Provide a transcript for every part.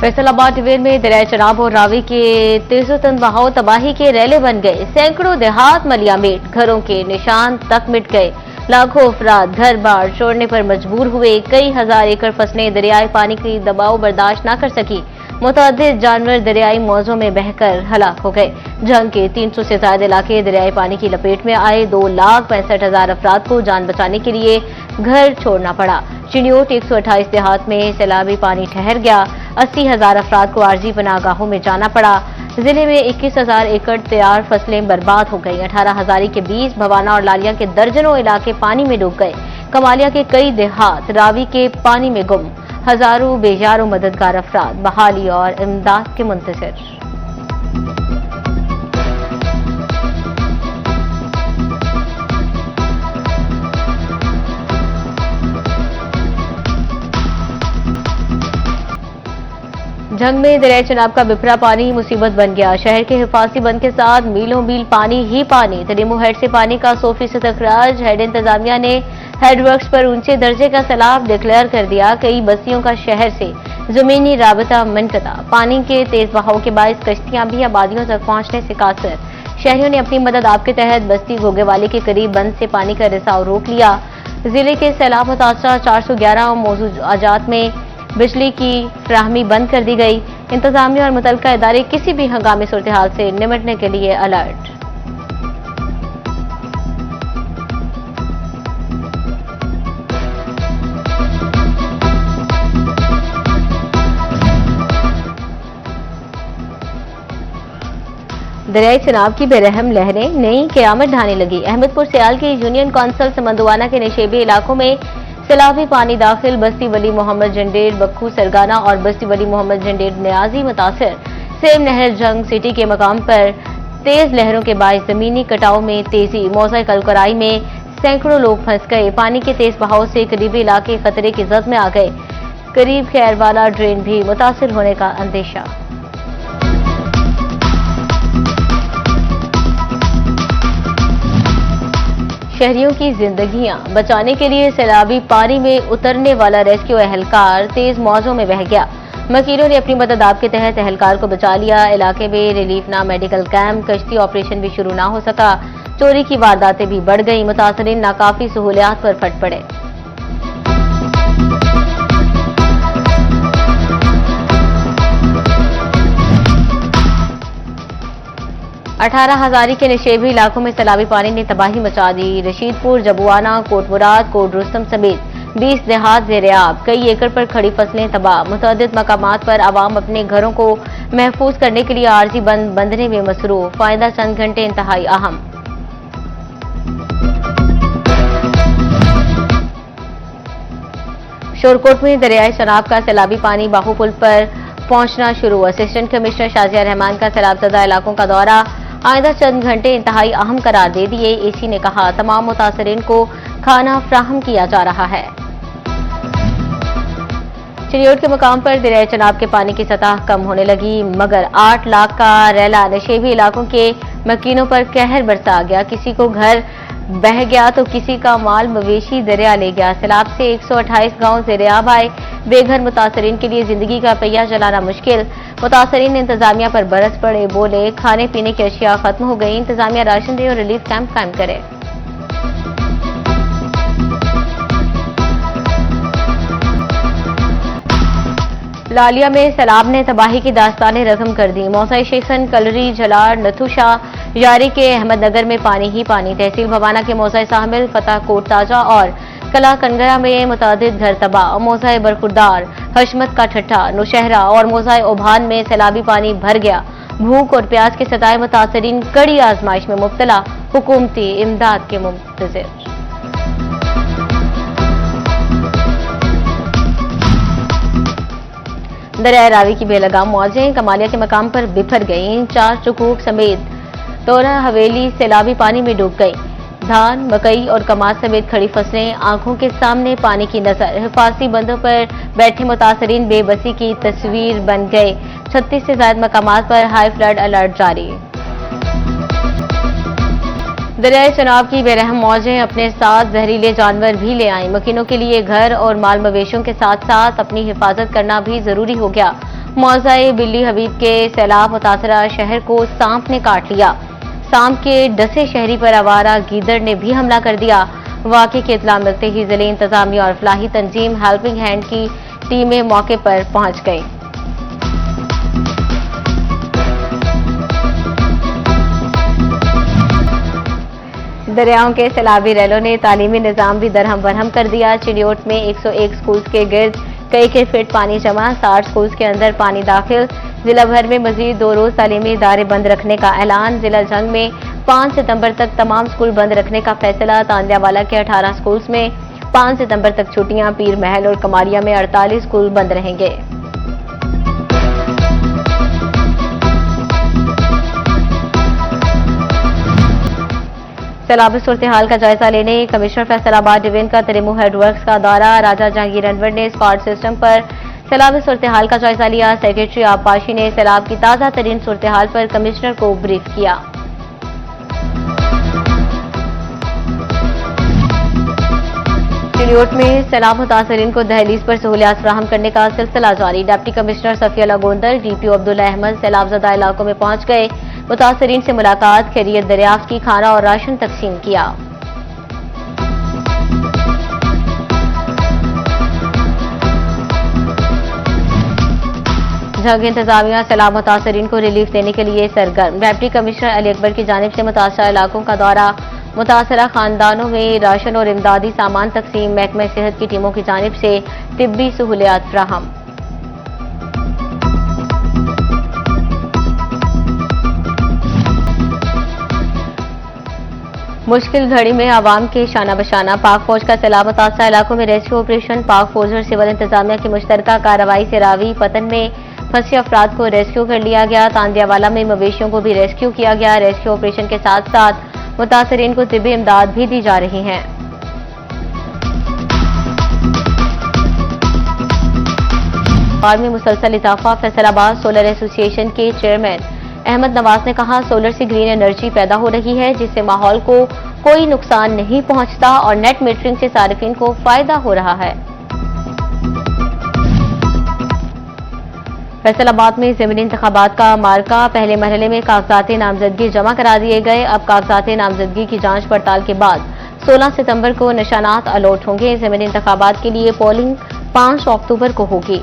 Faisalabad division में दरिया चनाब और रावी के 300 टन बहाव तबाही के रैले बन गए। सैकड़ों देहात मलियामेट, घरों के निशान तक मिट गए। लाखों अफराद घर बार छोड़ने पर मजबूर हुए। कई हजार एकड़ फसलें दरियाई पानी की दबाव बर्दाश्त न कर सकी। मुतअद्दिद जानवर दरियाई मौजों में बहकर हलाक हो गए। जंग के 300 से ज्यादा इलाके दरियाई पानी की लपेट में आए। 2,65,000 अफराद को जान बचाने के लिए घर छोड़ना पड़ा। चिन्योट 128 देहात में सैलाबी पानी ठहर गया। 80,000 अफराद को आरजी पनाहगाहों में जाना पड़ा। जिले में 21,000 एकड़ तैयार फसलें बर्बाद हो गई। 18,000 के बीज भवाना और लालिया के दर्जनों इलाके पानी में डूब गए। कमालिया के कई देहात रावी के पानी में गुम। हजारों बेजारों मददगार अफराद बहाली और इमदाद के मुंतजिर। जंग में दरिया चनाब का बिफरा पानी मुसीबत बन गया। शहर के हिफाजती बंद के साथ मीलों मील पानी ही पानी। तरीमो हेड से पानी का 100% अखराज। हेड इंतजामिया ने हेडवर्क्स पर ऊंचे दर्जे का सैलाब डिक्लेयर कर दिया। कई बस्तियों का शहर से जमीनी राबता मुनक़ता। पानी के तेज बहाव के बायस कश्तियां भी आबादियों तक पहुंचने से कासिर। शहरियों ने अपनी मदद आप के तहत बस्ती गोगेवाली के करीब बंद से पानी का रिसाव रोक लिया। जिले के सैलाब मुतासरा 411 मौजूदात में बिजली की फ्राहमी बंद कर दी गई। इंतजामिया और मुतल्लिका इदारे किसी भी हंगामी सूरत हाल से निपटने के लिए अलर्ट। दरियाई चनाब की बेरहम लहरें नई क़यामत ढाने लगी। अहमदपुर सियाल के यूनियन काउंसिल समंदवाना के नशेबी इलाकों में सैलाबी पानी दाखिल। बस्ती वली मोहम्मद जंडेर, बक्खू सरगाना और बस्ती वली मोहम्मद जंडेर न्याजी मुतासिर। सेम नहर जंग सिटी के मकाम पर तेज लहरों के बायस जमीनी कटाव में तेजी। मौजा कलकराई में सैकड़ों लोग फंस गए। पानी के तेज बहाव से करीबी इलाके खतरे की जद में आ गए। करीब खैरवाला ड्रेन भी मुतासिर होने का अंदेशा। शहरियों की जिंदगियां बचाने के लिए सैलाबी पानी में उतरने वाला रेस्क्यू एहलकार तेज मौजों में बह गया। मकीनों ने अपनी मदद आप के तहत एहलकार को बचा लिया। इलाके में रिलीफ ना मेडिकल कैंप, कश्ती ऑपरेशन भी शुरू ना हो सका। चोरी की वारदातें भी बढ़ गई। मुतासरीन नाकाफी सहूलियात पर फट पड़े। अठारह हजारी के निशेबी इलाकों में सैलाबी पानी ने तबाही मचा दी। रशीदपुर, जबुआना, कोट मुराद, कोट रुस्तम समेत 20 देहात ज़ेर-ए-आब। कई एकड़ पर खड़ी फसलें तबाह। मुतअद्दिद मकामात पर आवाम अपने घरों को महफूज करने के लिए आरजी बंद बंधने में मसरूफ। फायदा चंद घंटे इंतहाई अहम। शोरकोट में दरियाई चनाब का सैलाबी पानी बाहुपुल पर पहुंचना शुरू। असिस्टेंट कमिश्नर शाजिया रहमान का सैलाबज़दा इलाकों का दौरा। आइंदा चंद घंटे इंतहाई अहम करार दे दिए। एसी ने कहा तमाम मुतासरीन को खाना फ्राहम किया जा रहा है। चिन्योट के मुकाम पर दरियाई चनाब के पानी की सतह कम होने लगी, मगर 8 लाख का रैला नशेबी इलाकों के मकीनों पर कहर बरसा गया। किसी को घर बह गया तो किसी का माल मवेशी दरिया ले गया। सैलाब से 128 गांव ज़ेर-ए-आब आए। बेघर मुतासरीन के लिए जिंदगी का पहिया चलाना मुश्किल। मुतासरीन इंतजामिया पर बरस पड़े, बोले खाने पीने की अशिया खत्म हो गई। इंतजामिया राशन दे और रिलीफ कैंप कायम करे। लालिया में सैलाब ने तबाही की दास्तानें रकम कर दी। मौसा शेखन, कलरी, जलार, नथुशा, यारी के अहमदनगर में पानी ही पानी। तहसील भवाना के मौसा शामिल, फतेह कोट ताजा और कला कनगरा में मुतादिद घर तबाह। मौसा बरखुरदार, हशमत का ठट्ठा, नौशहरा और मौसा ओभान में सैलाबी पानी भर गया। भूख और प्यास के सताए मुतासरीन कड़ी आजमाइश में मुब्तला। हुकूमती इमदाद के मुंतजिर। दरिया रावी की बेलगाम मौजें कमालिया के मकाम पर बिफर गईं। 4 चुकूक समेत 13 हवेली सैलाबी पानी में डूब गई। धान, मकई और कमाद समेत खड़ी फसलें आंखों के सामने पानी की नजर। हिफाजती बंदों पर बैठे मुतासरीन बेबसी की तस्वीर बन गए। 36 से ज्यादा मकामात पर हाई फ्लड अलर्ट जारी। दरियाए चनाब की बेरहम मौजें अपने साथ जहरीले जानवर भी ले आईं। मकीनों के लिए घर और माल मवेशियों के साथ साथ अपनी हिफाजत करना भी जरूरी हो गया। मौज़ा-ए बिल्ली हबीब के सैलाब मुतासरा शहर को सांप ने काट लिया। सांप के डसे शहरी पर आवारा गीदड़ ने भी हमला कर दिया। वाक़े की इत्तला मिलते ही जिले इंतजामिया और फलाही तंजीम हेल्पिंग हैंड की टीमें मौके पर पहुंच गईं। दरियाओं के सैलाबी रैलों ने तालीमी निज़ाम भी दरहम बरहम कर दिया। चिड़ियोट में 101 स्कूल्स के गिर्द कई फीट पानी जमा, 60 स्कूल्स के अंदर पानी दाखिल। जिला भर में मजीद 2 रोज तालीमी इदारे बंद रखने का ऐलान। जिला जंग में 5 सितंबर तक तमाम स्कूल बंद रखने का फैसला। तांदियावाला के 18 स्कूल्स में 5 सितंबर तक छुट्टियां। पीर महल और कमारिया में 48 स्कूल बंद रहेंगे। सैलाबी सूरत हाल का जायजा लेने कमिश्नर फैसलाबाद डिवीजन का तरीमू हेडवर्क्स का दौरा। राजा जहांगीर अनवर ने स्क्वाड सिस्टम पर सैलाबी सूरत हाल का जायजा लिया। सेक्रेटरी आबपाशी ने सैलाब की ताज़ा तरीन सूरत हाल पर कमिश्नर को ब्रीफ किया। चिड़ियोट में सैलाब मुतासरीन को दहलीज पर सहूलियात फराहम करने का सिलसिला जारी। Deputy commissioner Safia Gondar, DPO Abdullah Ahmed सैलाबजदा इलाकों में पहुंच गए। मुतासरीन से मुलाकात, खैरियत दरियाफ्त की, खाना और राशन तकसीम किया। जंग इंतजामिया सैलाब मुतासरीन को रिलीफ देने के लिए सरगर्म। डिप्टी कमिश्नर अली अकबर की जानिब से मुतासरा इलाकों का दौरा। मुतासरा खानदानों में राशन और इमदादी सामान तकसीम। महकमा सेहत की टीमों की जानिब से तिब्बी सहूलियात फराहम। मुश्किल घड़ी में आवाम के शाना बशाना। पाक फौज का सैलाब मुतासरा इलाकों में रेस्क्यू ऑपरेशन। पाक फौज और सिविल इंतजामिया की मुश्तरका कार्रवाई से रावी पतन में फंसे अफराद को रेस्क्यू कर लिया गया। तांदियावाला में मवेशियों को भी रेस्क्यू किया गया। रेस्क्यू ऑपरेशन के साथ साथ मुतासरीन को तिब्बी इमदाद भी दी जा रही है। और में मुसलसल इजाफा। फैसलाबाद सोलर एसोसिएशन के चेयरमैन अहमद नवाज ने कहा, सोलर से ग्रीन एनर्जी पैदा हो रही है जिससे माहौल को कोई नुकसान नहीं पहुंचता और नेट मीटरिंग से सार्फिन को फायदा हो रहा है। फैसलाबाद में ज़मीनी इंतखाबात का मार्का। पहले मरहले में कागजात नामजदगी जमा करा दिए गए। अब कागजात नामजदगी की जांच पड़ताल के बाद 16 सितंबर को निशानात अलॉट होंगे। ज़मीनी इंतखाबात के लिए पोलिंग 5 अक्टूबर को होगी।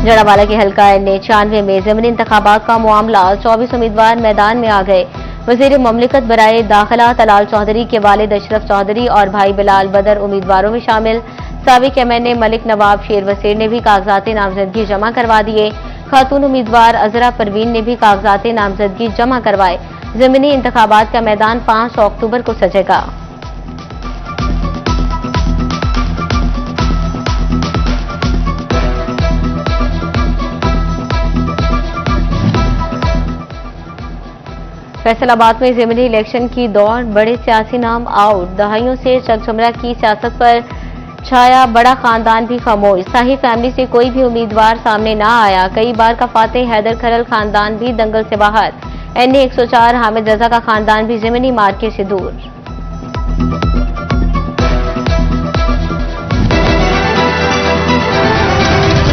जड़ावाला के हल्का N96 में ज़मीनी इंतखाबात का मामला। 24 उम्मीदवार मैदान में आ गए। वज़ीर ममलिकत बराए दाखिला तलाल चौधरी के वालिद अशरफ चौधरी और भाई बिलाल बदर उम्मीदवारों में शामिल। साबिक MNA मलिक नवाब शेर वसीर ने भी कागजात नामजदगी जमा करवा दिए। खातून उम्मीदवार अजरा परवीन ने भी कागजात नामजदगी जमा करवाए। ज़मीनी इंतखाबात का मैदान 5 अक्टूबर को सजेगा। फैसलाबाद में ज़मीनी इलेक्शन की दौड़। बड़े सियासी नाम आउट। दहाइयों से चकझमरा की सियासत पर छाया बड़ा खानदान भी खामोश। शाही फैमिली से कोई भी उम्मीदवार सामने ना आया। कई बार का फातेह हैदर खरल खानदान भी दंगल से बाहर। NA 104 हामिद रजा का खानदान भी ज़मीनी मार्के से दूर।